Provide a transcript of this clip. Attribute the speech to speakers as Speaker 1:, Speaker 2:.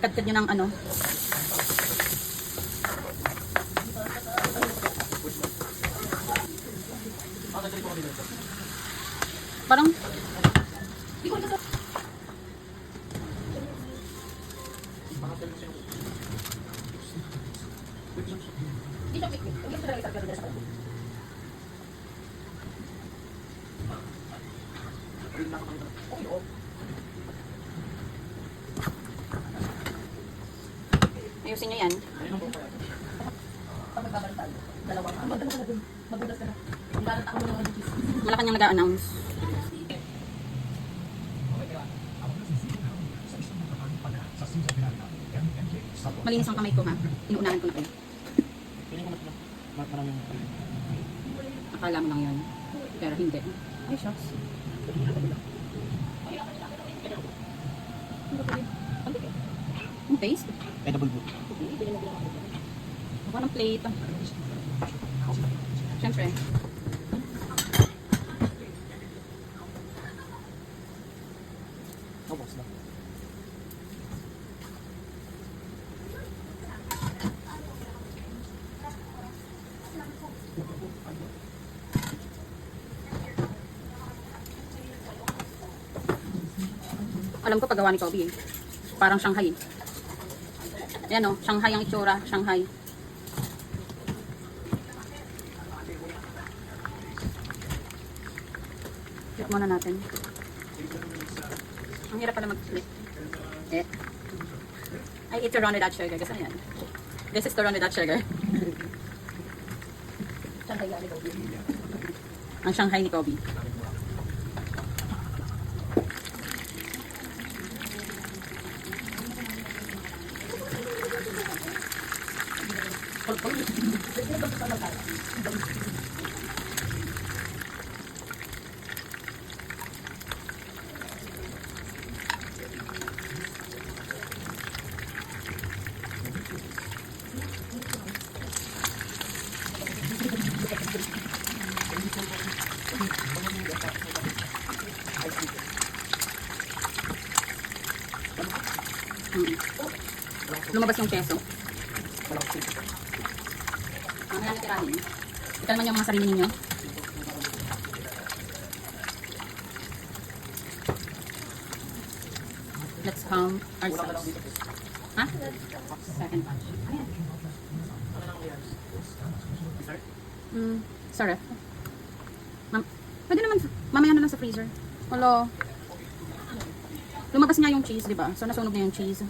Speaker 1: Kadkad nyo ng ano. Parang ayusin nyo yan. Wala kanyang nag-a-announce. Malinis ang kamay ko ha. Inuunahan ko na kayo. Akala mo lang yun. Pero hindi. Ay, shucks. Ang taste?
Speaker 2: Edible boot.
Speaker 1: Ako ng plate. Siyempre.
Speaker 2: Tapos na.
Speaker 1: Alam ko paggawa ni Kobe eh. Parang Shanghai. Ayan o, Shanghai ang itsura. Shanghai. Flip muna natin. Ang hirap pala mag-flip. Eh. I eat to run without sugar. Gusto yan. This is to run without sugar. Shanghai ni Kobe. Ang Shanghai ni Kobe. Lumabas yung keso. Mamaya natirahin. Ito naman yung mga sarili ninyo. Let's count ourselves. Ha? Second batch. Sorry. Pwede naman, mamaya na lang sa freezer. Hello. Lumabas nga yung cheese, di ba? So nasunog na yung cheese.